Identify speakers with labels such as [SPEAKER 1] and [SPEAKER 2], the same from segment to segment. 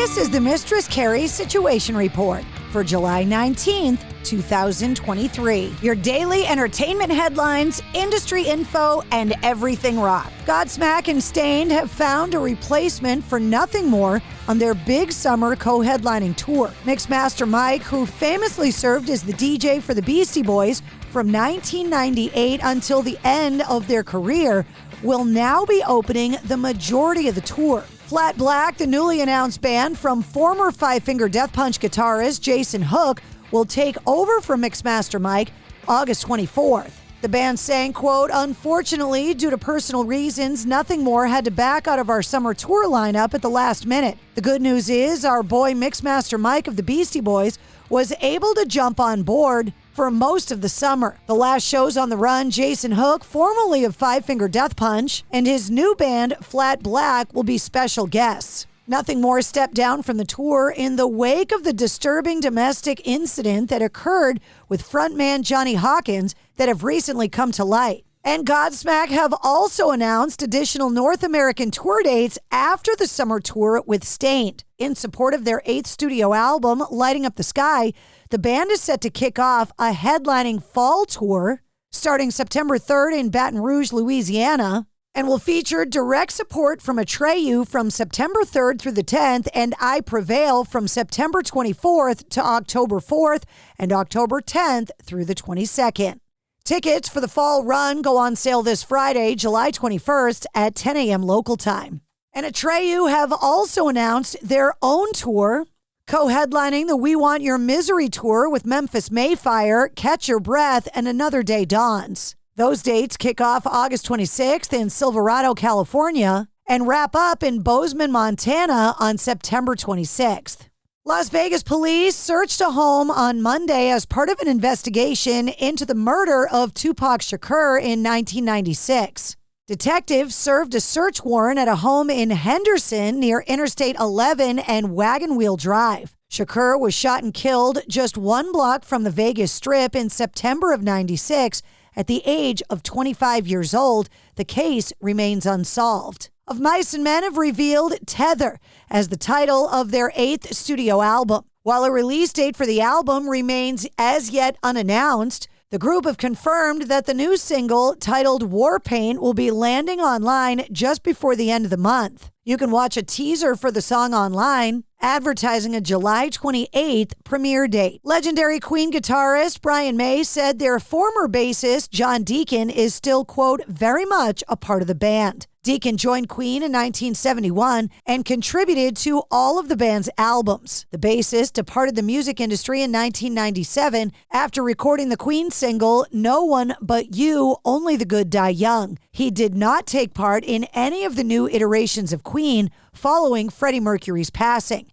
[SPEAKER 1] This is the Mistress Carrie Situation Report for July 19th, 2023. Your daily entertainment headlines, industry info, and everything rock. Godsmack and Stained have found a replacement for Nothing More on their big summer co-headlining tour. Mixmaster Mike, who famously served as the DJ for the Beastie Boys from 1998 until the end of their career, will now be opening the majority of the tour. Flat Black, the newly announced band from former Five Finger Death Punch guitarist Jason Hook, will take over from Mixmaster Mike August 24th. The band saying, quote, "Unfortunately, due to personal reasons, Nothing More had to back out of our summer tour lineup at the last minute. The good news is our boy Mixmaster Mike of the Beastie Boys was able to jump on board for most of the summer. The last shows on the run, Jason Hook, formerly of Five Finger Death Punch, and his new band, Flat Black, will be special guests. Nothing More stepped down from the tour in the wake of the disturbing domestic incident that occurred with frontman Johnny Hawkins that have recently come to light. And Godsmack have also announced additional North American tour dates after the summer tour with Stained. In support of their 8th studio album, Lighting Up the Sky, the band is set to kick off a headlining fall tour starting September 3rd in Baton Rouge, Louisiana, and will feature direct support from Atreyu from September 3rd through the 10th and I Prevail from September 24th to October 4th and October 10th through the 22nd. Tickets for the fall run go on sale this Friday, July 21st at 10 a.m. local time. And Atreyu have also announced their own tour, co-headlining the We Want Your Misery tour with Memphis Mayfire, Catch Your Breath, and Another Day Dawns. Those dates kick off August 26th in Silverado, California, and wrap up in Bozeman, Montana on September 26th. Las Vegas police searched a home on Monday as part of an investigation into the murder of Tupac Shakur in 1996. Detectives served a search warrant at a home in Henderson near Interstate 11 and Wagon Wheel Drive. Shakur was shot and killed just one block from the Vegas Strip in September of 96 at the age of 25 years old. The case remains unsolved. Of Mice and Men have revealed Tether as the title of their 8th studio album. While a release date for the album remains as yet unannounced, the group have confirmed that the new single, titled Warpaint, will be landing online just before the end of the month. You can watch a teaser for the song online, advertising a July 28th premiere date. Legendary Queen guitarist Brian May said their former bassist, John Deacon, is still, quote, very much a part of the band. Deacon joined Queen in 1971 and contributed to all of the band's albums. The bassist departed the music industry in 1997 after recording the Queen single, No One But You, Only the Good Die Young. He did not take part in any of the new iterations of Queen following Freddie Mercury's passing.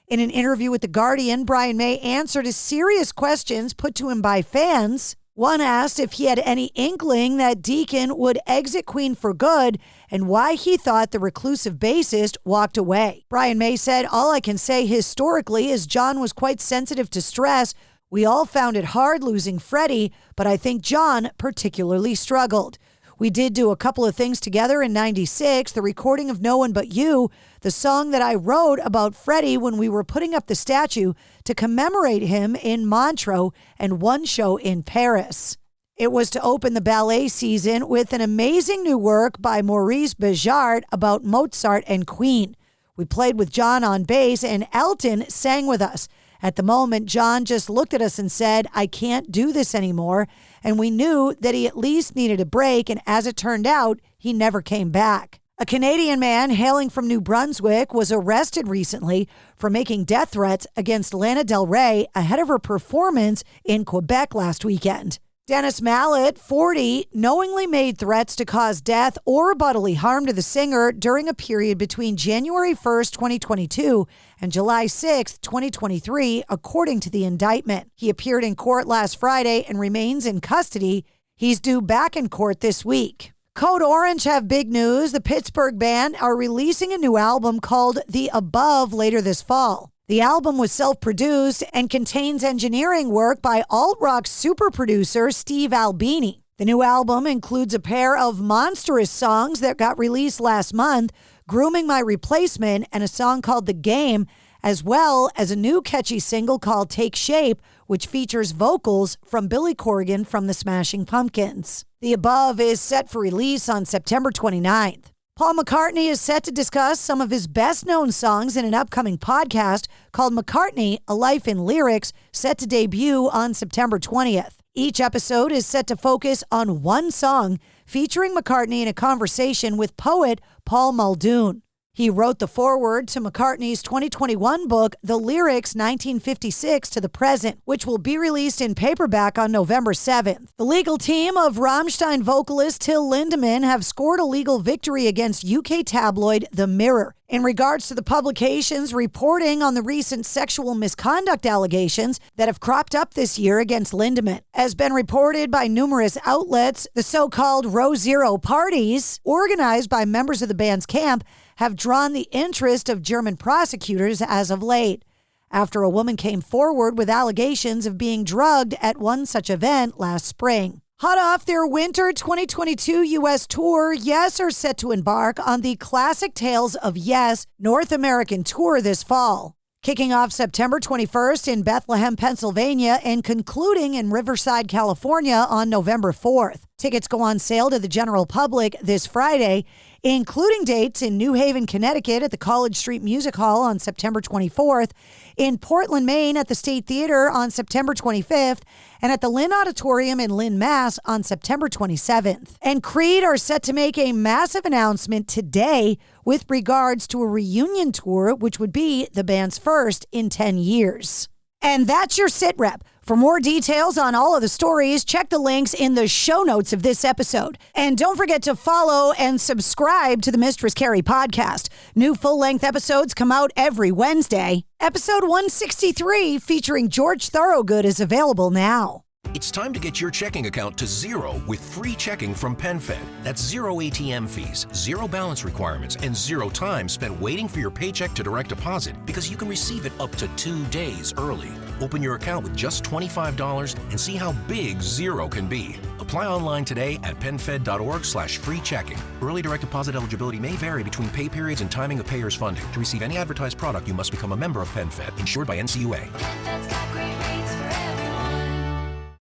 [SPEAKER 1] In an interview with The Guardian, Brian May answered a serious questions put to him by fans. One asked if he had any inkling that Deacon would exit Queen for good and why he thought the reclusive bassist walked away. Brian May said, "All I can say historically is John was quite sensitive to stress. We all found it hard losing Freddie, but I think John particularly struggled. We did do a couple of things together in 96, the recording of No One But You, the song that I wrote about Freddie when we were putting up the statue to commemorate him in Montreux, and one show in Paris." It was to open the ballet season with an amazing new work by Maurice Béjart about Mozart and Queen. We played with John on bass and Elton sang with us. At the moment, John just looked at us and said, "I can't do this anymore." And we knew that he at least needed a break, and as it turned out, he never came back. A Canadian man hailing from New Brunswick was arrested recently for making death threats against Lana Del Rey ahead of her performance in Quebec last weekend. Dennis Mallet, 40, knowingly made threats to cause death or bodily harm to the singer during a period between January 1st, 2022 and July 6th, 2023, according to the indictment. He appeared in court last Friday and remains in custody. He's due back in court this week. Code Orange have big news. The Pittsburgh band are releasing a new album called The Above later this fall. The album was self-produced and contains engineering work by alt-rock super producer Steve Albini. The new album includes a pair of monstrous songs that got released last month, Grooming My Replacement and a song called The Game, as well as a new catchy single called Take Shape, which features vocals from Billy Corgan from the Smashing Pumpkins. The above is set for release on September 29th. Paul McCartney is set to discuss some of his best-known songs in an upcoming podcast called McCartney, A Life in Lyrics, set to debut on September 20th. Each episode is set to focus on one song, featuring McCartney in a conversation with poet Paul Muldoon. He wrote the foreword to McCartney's 2021 book, The Lyrics 1956 to the Present, which will be released in paperback on November 7th. The legal team of Rammstein vocalist Till Lindemann have scored a legal victory against UK tabloid The Mirror in regards to the publication's reporting on the recent sexual misconduct allegations that have cropped up this year against Lindemann. As been reported by numerous outlets, the so-called Row Zero parties, organized by members of the band's camp, have drawn the interest of German prosecutors as of late, after a woman came forward with allegations of being drugged at one such event last spring. Hot off their winter 2022 U.S. tour, Yes are set to embark on the Classic Tales of Yes North American tour this fall, kicking off September 21st in Bethlehem, Pennsylvania, and concluding in Riverside, California on November 4th. Tickets go on sale to the general public this Friday, including dates in New Haven, Connecticut at the College Street Music Hall on September 24th, in Portland, Maine at the State Theater on September 25th, and at the Lynn Auditorium in Lynn, Mass on September 27th. And Creed are set to make a massive announcement today with regards to a reunion tour, which would be the band's first in 10 years. And that's your sit rep. For more details on all of the stories, check the links in the show notes of this episode. And don't forget to follow and subscribe to the Mistress Carrie Podcast. New full-length episodes come out every Wednesday. Episode 163, featuring George Thorogood, is available now.
[SPEAKER 2] It's time to get your checking account to zero with free checking from PenFed. That's zero ATM fees, zero balance requirements, and zero time spent waiting for your paycheck to direct deposit because you can receive it up to 2 days early. Open your account with just $25 and see how big zero can be. Apply online today at PenFed.org/free checking. Early direct deposit eligibility may vary between pay periods and timing of payers' funding. To receive any advertised product, you must become a member of PenFed, insured by NCUA.